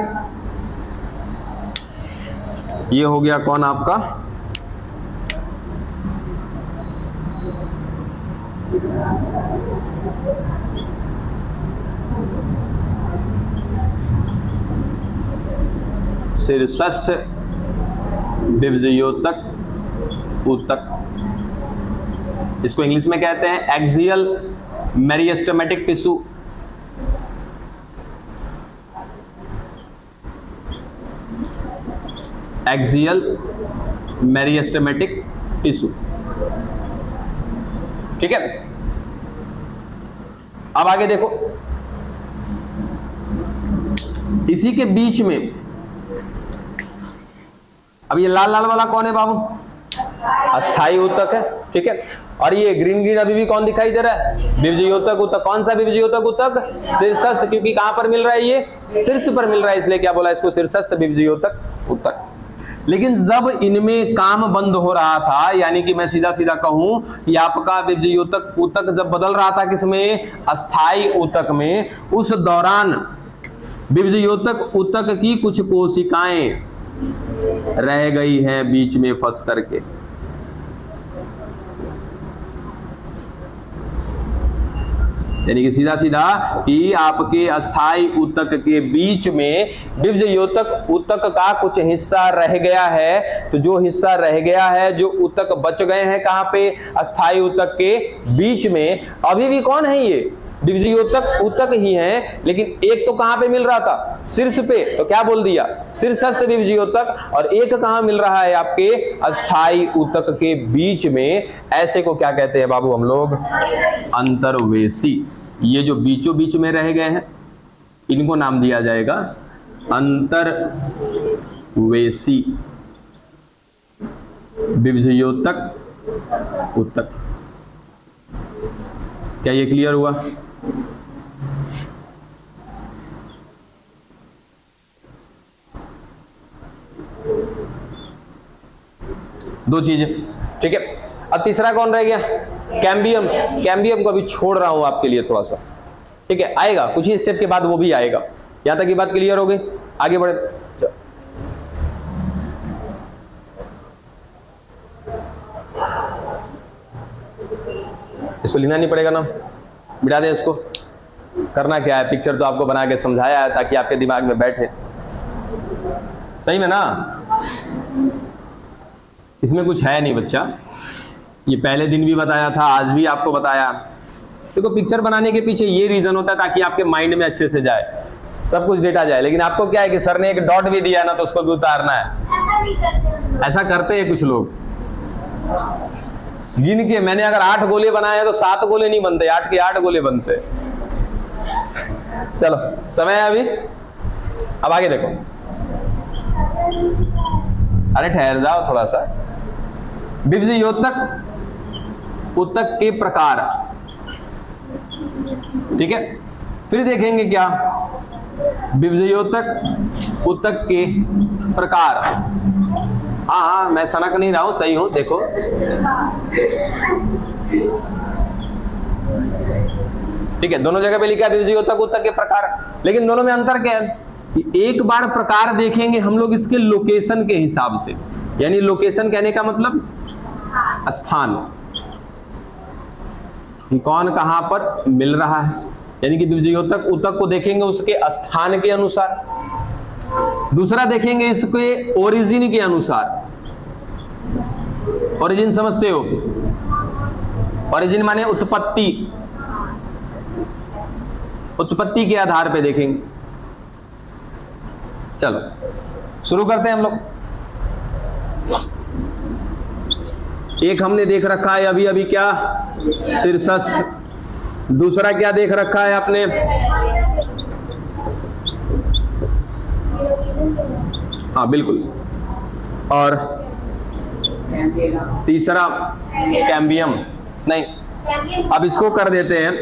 ये हो गया कौन आपका, शीर्षस्थ विभज्योतक ऊतक। इसको इंग्लिश में कहते हैं axial meristematic tissue. Axial meristematic tissue. ठीक है, अब आगे देखो, इसी के बीच में, अब ये लाल लाल वाला कौन है बाबू? अस्थाई ऊतक है, ठीक है। और ये ग्रीन ग्रीन अभी भी कौन दिखाई दे रहा है? विभज्योतक ऊतक। कौन सा विभज्योतक ऊतक? शीर्षस्थ, क्योंकि कहां पर मिल रहा है? ये शीर्ष पर मिल रहा है, इसलिए क्या बोला इसको? शीर्षस्थ विभज्योतक ऊतक। लेकिन जब इनमें काम बंद हो रहा था, यानी कि मैं सीधा सीधा कहूं कि आपका विभज्योतक ऊतक जब बदल रहा था किसमें? अस्थाई ऊतक में, उस दौरान विभज्योतक ऊतक की कुछ कोशिकाएं रह गई हैं बीच में फंस करके। यानी कि सीधा सीधा कि आपके अस्थाई ऊतक के बीच में विभज्योतक ऊतक का कुछ हिस्सा रह गया है। तो जो हिस्सा रह गया है, जो ऊतक बच गए हैं कहां पे? अस्थाई ऊतक के बीच में। अभी भी कौन है ये? विभज्योतक ऊतक ही हैं, लेकिन एक तो कहां पे मिल रहा था? शीर्ष पे, तो क्या बोल दिया? शीर्षस्थ विभज्योतक। और एक कहां मिल रहा है? आपके अस्थाई ऊतक के बीच में। ऐसे को क्या कहते हैं बाबू हम लोग? अंतर्वेशी। ये जो बीचों बीच में रह गए हैं, इनको नाम दिया जाएगा अंतर्वेशी विभज्योतक ऊतक। क्या ये क्लियर हुआ? दो चीजें, ठीक है। अब तीसरा कौन रह गया? कैम्बियम। कैम्बियम को अभी छोड़ रहा हूं आपके लिए थोड़ा सा, ठीक है। आएगा कुछ ही स्टेप के बाद, वो भी आएगा। यहां तक की बात क्लियर हो गई? आगे बढ़े। इसको लिखना नहीं पड़ेगा ना, मिटा दें इसको। करना क्या है? पिक्चर तो आपको बना के समझाया है ताकि आपके दिमाग में बैठे। सही में ना? इसमें कुछ है नहीं बच्चा, ये पहले दिन भी बताया था, आज भी आपको बताया। देखो पिक्चर बनाने के पीछे ये रीजन होता है ताकि आपके माइंड में अच्छे से जाए, सब कुछ डेटा जाए। लेकिन आपको क्या है कि सर ने एक डॉट भी दिया ना, तो उसको भी उतारना है। ऐसा करते हैं कुछ लोग, गिन के। मैंने अगर 8 गोले बनाए हैं तो 7 गोले नहीं बनते, 8 के 8 गोले बनते। चलो समय है अभी, अब आगे देखो। अरे ठहर जाओ थोड़ा सा। विभज्योतक ऊतक के प्रकार, ठीक है। फिर देखेंगे क्या? विभज्योतक ऊतक के प्रकार। हाँ, मैं सनक नहीं रहा हूं, सही हूं, देखो। ठीक है, दोनों जगह पे लिखा है विभज्योतक ऊतक के प्रकार, लेकिन दोनों में अंतर क्या है? एक बार प्रकार देखेंगे हम लोग इसके लोकेशन के हिसाब से। यानी लोकेशन कहने का मतलब स्थान, कि कौन कहां पर मिल रहा है। यानी कि विभज्योतक ऊतक को देखेंगे उसके स्थान के अनुसार। दूसरा देखेंगे इसके ओरिजिन के अनुसार। ओरिजिन समझते हो? ओरिजिन माने उत्पत्ति। उत्पत्ति के आधार पे देखेंगे। चलो शुरू करते हैं हम लोग। एक हमने देख रखा है अभी अभी, क्या? शीर्षस्थ। दूसरा क्या देख रखा है आपने? हाँ बिल्कुल। और तीसरा कैम्बियम। नहीं, अब इसको कर देते हैं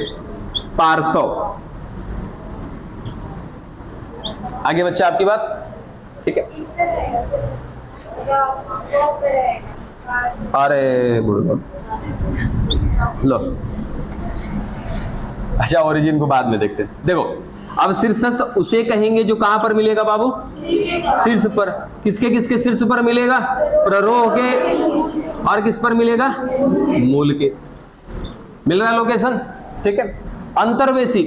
पार्श्व। आगे बच्चा आपकी बात, ठीक है। अरे बुढ़ो लो, अच्छा ओरिजिन को बाद में देखते हैं। देखो अब शीर्षस्थ उसे कहेंगे जो कहां पर मिलेगा बाबू? शीर्ष पर। किसके किसके शीर्ष पर मिलेगा? प्ररोह के। और किस पर मिलेगा? मूल के। मिल रहा है लोकेशन, ठीक है। अंतर्वेशी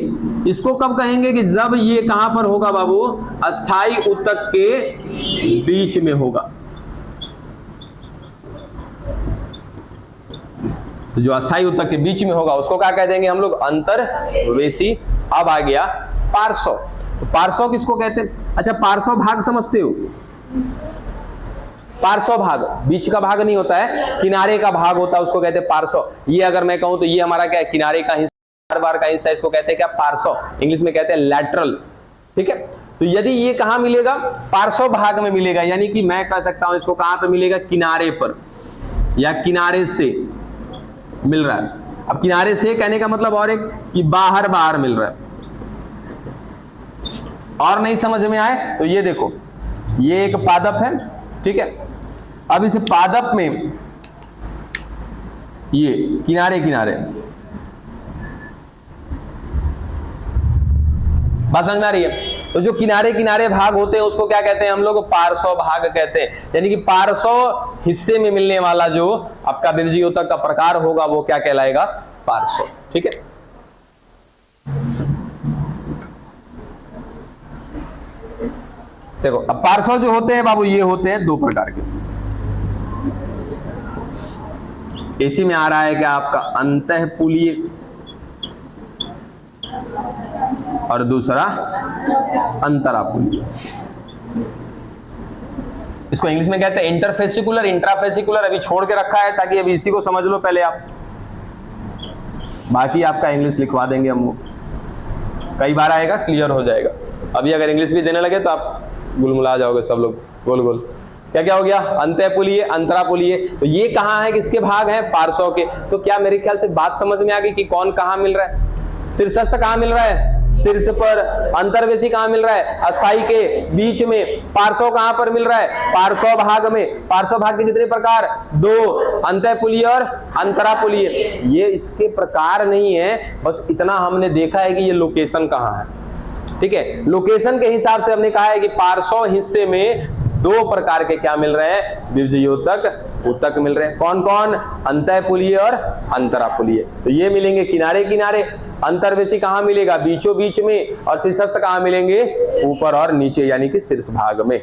इसको कब कहेंगे? कि जब ये कहां पर होगा बाबू? अस्थाई ऊतक के बीच में होगा। तो जो अस्थाई ऊतक के बीच में होगा उसको क्या कह देंगे हम लोग? अंतर्वेशी। अब आ गया पार्श्व। तो पार्श्व किसको कहते हैं? अच्छा, पार्श्व भाग समझते हो? पार्श्व भाग बीच का भाग नहीं होता है, किनारे का भाग होता है, उसको कहते हैं पार्श्व। ये अगर मैं कहूं तो ये हमारा क्या है? किनारे का हिस्सा, बार का हिस्सा, इसको कहते हैं क्या? पार्श्व। इंग्लिश में कहते हैं लैटरल, ठीक है। तो यदि ये कहां मिलेगा, पार्श्व भाग में मिलेगा, यानी कि मैं कह सकता हूं इसको कहां पे मिलेगा, किनारे पर या किनारे से मिल रहा है। अब किनारे से कहने का मतलब और एक कि बाहर बाहर मिल रहा है। और नहीं समझ में आए तो ये देखो, ये एक पादप है, ठीक है। अब इस पादप में ये किनारे किनारे, बात समझ में आ रही है। तो जो किनारे किनारे भाग होते हैं उसको क्या कहते हैं हम लोग, पार्श्व भाग कहते हैं। यानी कि पार्श्व हिस्से में मिलने वाला जो आपका विभज्योतक का प्रकार होगा वो क्या कहलाएगा, पार्श्व, ठीक है। देखो अब पार्श्व जो होते हैं बाबू, ये होते हैं दो प्रकार के। इसी में आ रहा है क्या आपका अंतःपुलीय और दूसरा अंतरापुलीय। इसको इंग्लिश में कहते हैं इंटरफेसिकुलर, इंट्राफेसिकुलर। अभी छोड़ के रखा है ताकि अभी इसी को समझ लो पहले आप, बाकी आपका इंग्लिश लिखवा देंगे हम वो, कई बार आएगा क्लियर हो जाएगा। अभी अगर इंग्लिश भी देने लगे तो आप गुलमुला जाओगे सब लोग, गोल गोल। क्या क्या हो गया, अंतःपुलीय, अंतरापुलीय। तो ये कहां है, किसके भाग हैं, पार्श्व के। तो क्या मेरे ख्याल से बात समझ में आ गई कि कौन कहां मिल रहा है, शीर्षस्थ कहां मिल रहा है, शीर्ष पर। अंतर्वेशी कहां मिल रहा है, अस्थाई के बीच में। पार्श्व कहां पर मिल रहा है, पार्श्व भाग में। पार्श्व भाग के कितने प्रकार, दो, अंतःपुलीय और अंतरापुलीय। ये इसके प्रकार नहीं है, बस इतना हमने देखा है कि ये लोकेशन कहां है, ठीक है। लोकेशन के हिसाब से हमने कहा है कि पार्श्व हिस्से में दो प्रकार के क्या मिल रहे हैं, विभज्योतक ऊतक मिल रहे हैं। कौन कौन, अंतःपुलीय और अंतरापुलीय। तो ये मिलेंगे किनारे किनारे। अंतर्वेशी कहां मिलेगा, बीचों बीच में। और शीर्षस्थ कहां मिलेंगे, ऊपर और नीचे, यानी कि शीर्ष भाग में।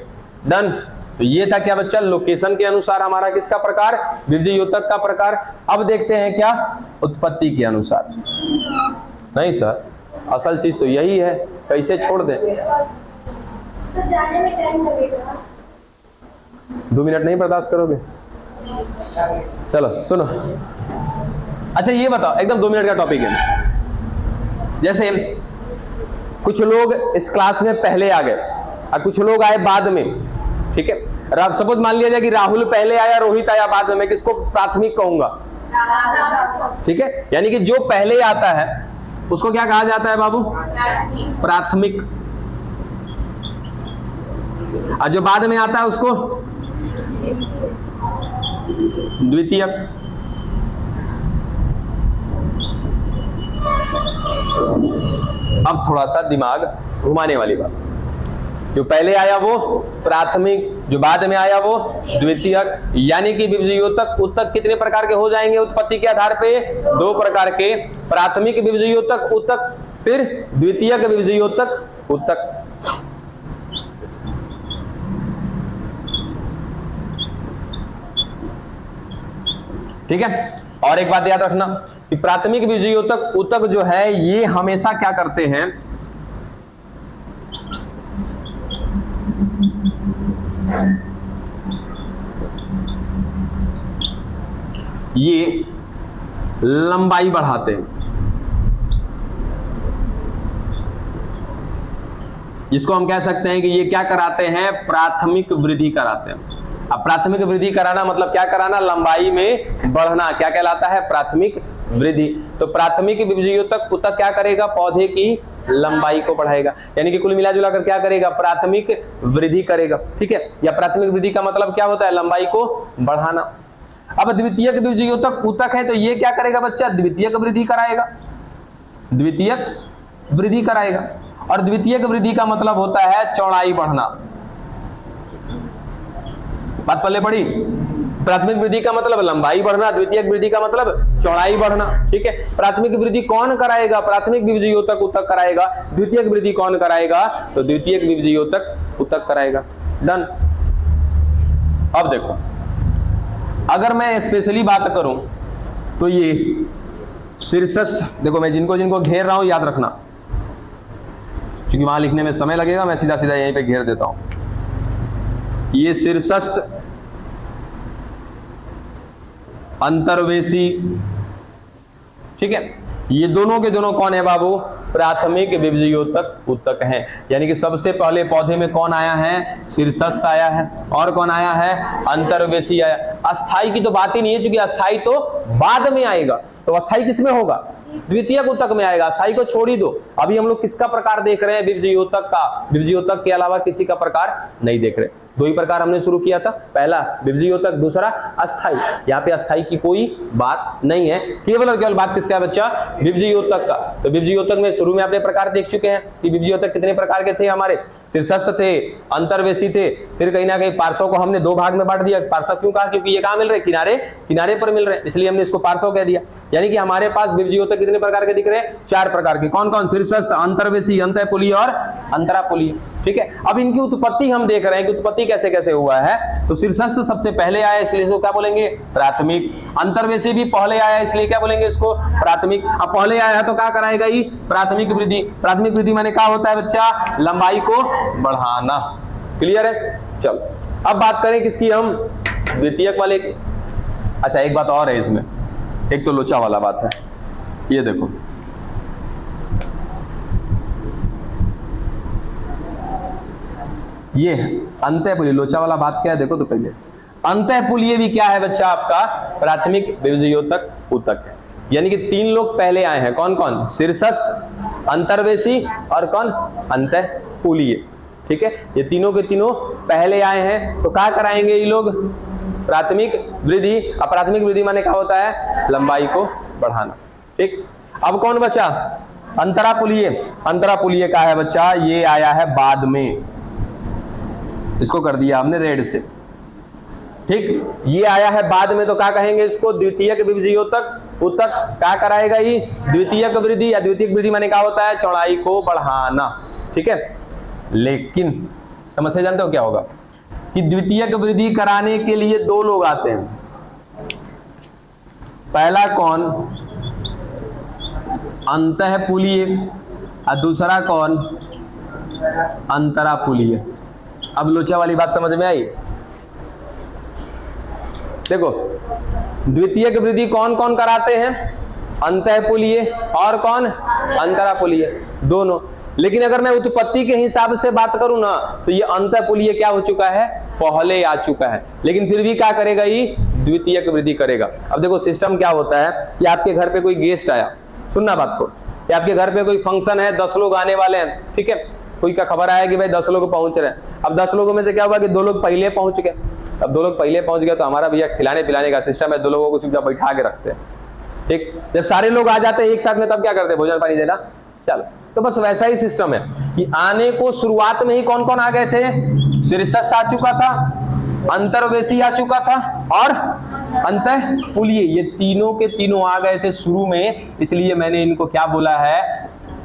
डन। तो ये था क्या बच्चा, लोकेशन के अनुसार हमारा किसका प्रकार, विभज्योतक का प्रकार। अब देखते हैं क्या, उत्पत्ति के अनुसार। नहीं सर, असल चीज तो यही है, कैसे छोड़ दें। तो जाने में टाइम लगेगा, 2 मिनट नहीं बर्दाश्त करोगे, चलो सुनो। अच्छा ये बताओ, एकदम 2 मिनट का टॉपिक है। जैसे कुछ लोग इस क्लास में पहले आ गए और कुछ लोग आए बाद में, ठीक है। सपोज मान लिया जाए कि राहुल पहले आया, रोहित आया बाद में, मैं किसको प्राथमिक कहूंगा, ठीक है। यानी कि जो पहले आता है उसको क्या कहा जाता है बाबू, प्राथमिक। और जो बाद में आता है उसको द्वितीयक। अब थोड़ा सा दिमाग घुमाने वाली बात, जो पहले आया वो प्राथमिक, जो बाद में आया वो द्वितीयक। यानी कि विभज्योतक ऊतक कितने प्रकार के हो जाएंगे उत्पत्ति के आधार पे, 2 प्रकार के, प्राथमिक विभज्योतक ऊतक, फिर द्वितीयक विभज्योतक ऊतक। ठीक है। और एक बात याद रखना कि प्राथमिक विभज्योतक ऊतक जो है ये हमेशा क्या करते हैं, ये लंबाई बढ़ाते हैं। जिसको हम कह सकते हैं कि ये क्या कराते हैं, प्राथमिक वृद्धि कराते हैं। अब प्राथमिक वृद्धि कराना मतलब क्या कराना, लंबाई में बढ़ना, क्या कहलाता है, प्राथमिक वृद्धि। तो प्राथमिक विभज्योतक ऊतक क्या करेगा, पौधे की लंबाई को बढ़ाएगा। यानी कि कुल मिला जुला कर क्या करेगा, प्राथमिक वृद्धि करेगा, ठीक है। या प्राथमिक वृद्धि का मतलब क्या होता है, लंबाई को बढ़ाना। अब द्वितीयक विभज्योतक ऊतक है तो ये क्या करेगा बच्चा, द्वितीयक वृद्धि कराएगा, द्वितीयक वृद्धि कराएगा। और द्वितीयक वृद्धि का मतलब होता है चौड़ाई बढ़ना। बात पल्ले पड़ी, प्राथमिक वृद्धि का मतलब लंबाई बढ़ना, द्वितीयक वृद्धि का मतलब चौड़ाई बढ़ना, ठीक है। प्राथमिक वृद्धि कौन कराएगा, प्राथमिक विभज्योतक ऊतक कराएगा। द्वितीयक वृद्धि कौन कराएगा, तो द्वितीयक विभज्योतक ऊतक कराएगा। डन। अब देखो, अगर मैं स्पेशली बात करूं तो ये शीर्षस्थ, देखो मैं जिनको जिनको घेर रहा हूं याद रखना, क्योंकि वहां लिखने में समय लगेगा, मैं सीधा सीधा यहीं पे घेर देता हूं। ये शीर्षस्थ, अंतर्वेशी, ठीक है। ये दोनों के दोनों कौन है बाबू? प्राथमिक विभजियोतक ऊतक हैं। यानी कि सबसे पहले पौधे में कौन आया है? शीर्षस्थ आया है। और कौन आया है? अंतर्वेशी आया। अस्थाई की तो बात ही नहीं है, क्योंकि अस्थाई तो बाद में आएगा। तो अस्थाई किसमें होगा? द्वितीयक ऊतक में आएगा। अस्थाई को छोड़ ही दो। अभी हम लोग किसका प्रकार देख रहे हैं? विभजियोतक का। विभजियोतक के अलावा किसी का प्रकार नहीं देख रहे। दो ही प्रकार हमने शुरू किया था, पहला विभजियोतक, दूसरा अस्थाई। यहाँ पे अस्थाई की कोई बात नहीं है, केवल और केवल बात किसका है बच्चा? विभजियोतक का। तो विभजियोतक में शुरू में आपने प्रकार देख चुके हैं कि विभजियोतक कितने प्रकार के थे हमारे? शीर्षस्थ थे, अंतर्वेशी थे, फिर कहीं ना कहीं पार्श्व को हमने दो भाग में बांट दिया। पार्श्व क्यों कहा? क्योंकि ये कहाँ मिल रहे? किनारे, किनारे पर मिल रहे, इसलिए हमने इसको पार्श्व कह दिया। यानी कि हमारे पास विभजियोतक कितने प्रकार के दिख रहे हैं? 4 प्रकार के। कौन कौन? शीर्षस्थ, अंतर्वेशी, अंतःपुलीय और अंतरापुलीय। ठीक है, अब इनकी उत्पत्ति हम देख रहे हैं कि उत्पत्ति कैसे कैसे हुआ है। तो शीर्षस्थ सबसे पहले आया, इसलिए इसको क्या बोलेंगे? प्राथमिक। अंतर्वेशी भी पहले आया, इसलिए क्या बोलेंगे इसको? प्राथमिक। अब पहले आया तो क्या कराएगा? ये प्राथमिक वृद्धि। प्राथमिक वृद्धि माने क्या होता है बच्चा? लंबाई को बढ़ाना। क्लियर है? चलो अब बात करें किसकी हम? द्वितीयक वाले की। अच्छा एक बात और है इसमें, एक तो लोचा वाला बात है। ये देखो, ये अंतःपुलीय। लोचा वाला बात क्या है देखो तो पहले। अंतःपुलीय भी क्या है बच्चा? आपका प्राथमिक विभजियोतक ऊतक है। यानी कि 3 लोग पहले आए हैं। कौन कौन? शीर्षस्थ, अंतर्वेशी और कौन? अंतःपुलीय। ठीक है, ये तीनों के तीनों पहले आए हैं। तो क्या कराएंगे ये लोग? प्राथमिक वृद्धि। अब प्राथमिक वृद्धि माने क्या होता है? लंबाई को बढ़ाना। ठीक, अब कौन बचा? अंतरापुलीय। अंतरापुलीय का है बच्चा? ये आया है बाद में, इसको कर दिया हमने रेड से। ठीक, ये आया है बाद में, तो क्या कहेंगे इसको? द्वितीयक विभजियोतक ऊतक। क्या कराएगा ये? द्वितीयक वृद्धि। या द्वितीयक वृद्धि माने क्या होता है? चौड़ाई को बढ़ाना। ठीक है, लेकिन समझ से जानते हो क्या होगा कि द्वितीयक वृद्धि कराने के लिए 2 लोग आते हैं। पहला कौन? अंतःपुलीय। और दूसरा कौन? अंतरापुलीय। अब लोचा वाली बात समझ में आई? देखो, द्वितीयक वृद्धि कौन कौन कराते हैं? अंतःपुलीय और कौन? अंतरापुलीय, दोनों। लेकिन अगर मैं उत्पत्ति के हिसाब से बात करूं ना, तो ये अंतःपुलीय क्या हो चुका है? पहले आ चुका है। लेकिन फिर भी क्या करेगा? ये द्वितीयक वृद्धि करेगा। अब देखो सिस्टम क्या होता है कि आपके घर पे कोई गेस्ट आया, सुनना बात को, कि आपके घर पे कोई फंक्शन है, 10 लोग आने वाले हैं। ठीक है, कोई का खबर आया कि भाई 10 लोग पहुंच रहे हैं। अब 10 लोगों में से क्या हुआ कि 2 लोग पहले पहुंच गए। अब 2 लोग पहले पहुंच गए तो हमारा भैया खिलाने पिलाने का सिस्टम है, 2 लोगों को चुपचाप बैठा के रखते हैं। ठीक, जब सारे लोग आ जाते हैं एक साथ में, तब क्या करते हैं? भोजन पानी देना। चलो, तो बस वैसा ही सिस्टम है कि आने को शुरुआत में ही कौन कौन आ गए थे? शीर्षस्थ आ चुका था, अंतर्वेशी आ चुका था और अंतःपुलीय। ये तीनों के तीनों आ गए थे शुरू में, इसलिए मैंने इनको क्या बोला है?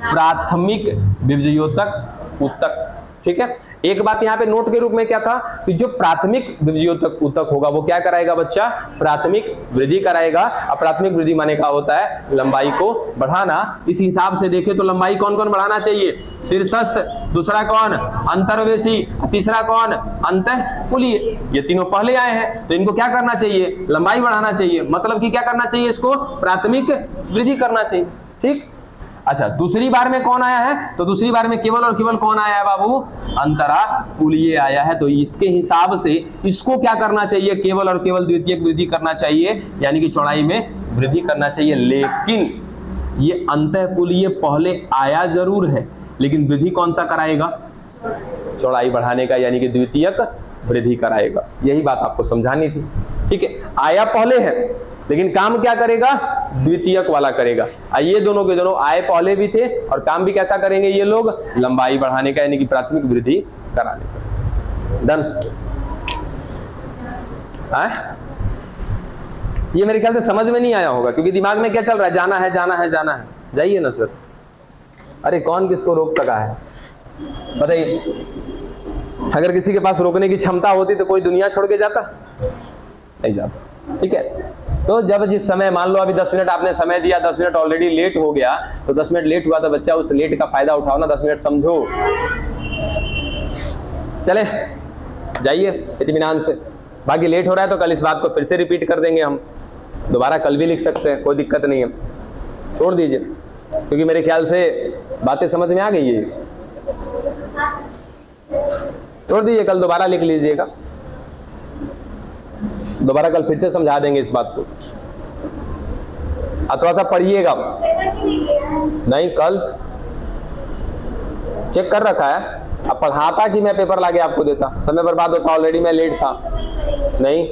प्राथमिक विभजियोतक ऊतक। ठीक है, एक बात यहाँ पे नोट के रूप में क्या था कि जो प्राथमिक विभजियोतक ऊतक होगा वो क्या कराएगा बच्चा? प्राथमिक वृद्धि कराएगा। अब प्राथमिक वृद्धि माने क्या होता है? लंबाई को बढ़ाना। इस हिसाब से देखें तो लंबाई कौन कौन बढ़ाना चाहिए? शीर्षस्थ, दूसरा कौन? अंतर्वेशी, तीसरा कौन? अंतःपुलीय। ये तीनों पहले आए हैं, तो इनको क्या करना चाहिए? लंबाई बढ़ाना चाहिए। मतलब कि क्या करना चाहिए? इसको प्राथमिक वृद्धि करना चाहिए। ठीक, अच्छा दूसरी बार में कौन आया है? तो दूसरी बार में केवल और केवल कौन आया है बाबू? अंतरापुलीय आया है। तो इसके हिसाब से इसको क्या करना चाहिए? केवल और केवल द्वितीयक वृद्धि करना चाहिए, यानी कि चौड़ाई में वृद्धि करना चाहिए। लेकिन ये अंतःपुलीय पहले आया जरूर है, लेकिन वृद्धि कौन सा कराएगा? चौड़ाई बढ़ाने का, यानी कि द्वितीयक वृद्धि कराएगा। यही बात आपको समझानी थी। ठीक है, आया पहले है लेकिन काम क्या करेगा? द्वितीयक वाला करेगा। ये दोनों के दोनों आए पहले भी थे और काम भी कैसा करेंगे ये लोग? लंबाई बढ़ाने का, यानी कि प्राथमिक वृद्धि कराने का। डन? ये मेरे ख्याल से समझ में नहीं आया होगा, क्योंकि दिमाग में क्या चल रहा है? जाना है, जाना है, जाना है। जाइए ना सर। अरे कौन किसको रोक सका है बताइए? अगर किसी के पास रोकने की क्षमता होती तो कोई दुनिया छोड़ के जाता? नहीं जाता। ठीक है, तो जब जिस समय, मान लो अभी 10 मिनट आपने समय दिया, 10 मिनट ऑलरेडी लेट हो गया, तो 10 मिनट लेट हुआ तो बच्चा उस लेट का फायदा उठाओ ना, 10 मिनट समझो। चले जाइए इत्मीनान से। बाकी लेट हो रहा है तो कल इस बात को फिर से रिपीट कर देंगे हम, दोबारा कल भी लिख सकते हैं, कोई दिक्कत नहीं है। छोड़ दीजिए, क्योंकि मेरे ख्याल से बातें समझ में आ गई है। छोड़ दीजिए, कल दोबारा लिख लीजिएगा, दोबारा कल फिर से समझा देंगे इस बात को। थोड़ा सा पढ़िएगा। नहीं, कल चेक कर रखा है। अब पढ़ाता कि मैं पेपर लाके आपको देता, समय बर्बाद होता, ऑलरेडी मैं लेट था। नहीं,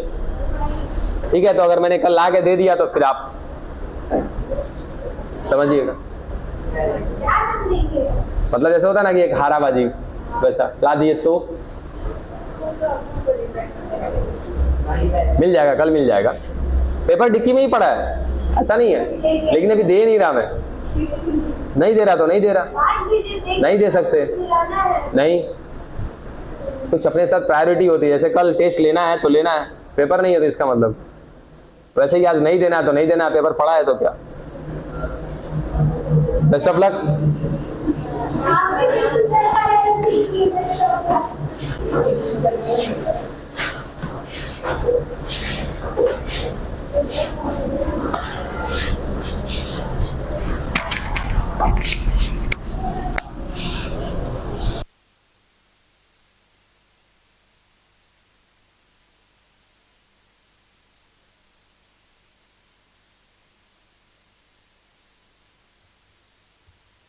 ठीक है, तो अगर मैंने कल लाके दे दिया तो फिर आप समझिएगा। मतलब जैसे होता ना कि एक हाराबाजी, वैसा ला दिए तो मिल जाएगा, कल मिल जाएगा। पेपर डिक्की में ही पड़ा है, ऐसा नहीं है, लेकिन अभी दे नहीं रहा मैं। नहीं दे रहा तो नहीं दे रहा, नहीं दे सकते। नहीं, कुछ अपने साथ प्रायोरिटी होती है। जैसे कल टेस्ट लेना है तो लेना है, पेपर नहीं है तो इसका मतलब वैसे ही आज नहीं देना है तो नहीं देना है, पेपर पड़ा है तो क्या। Best of luck. Thank you.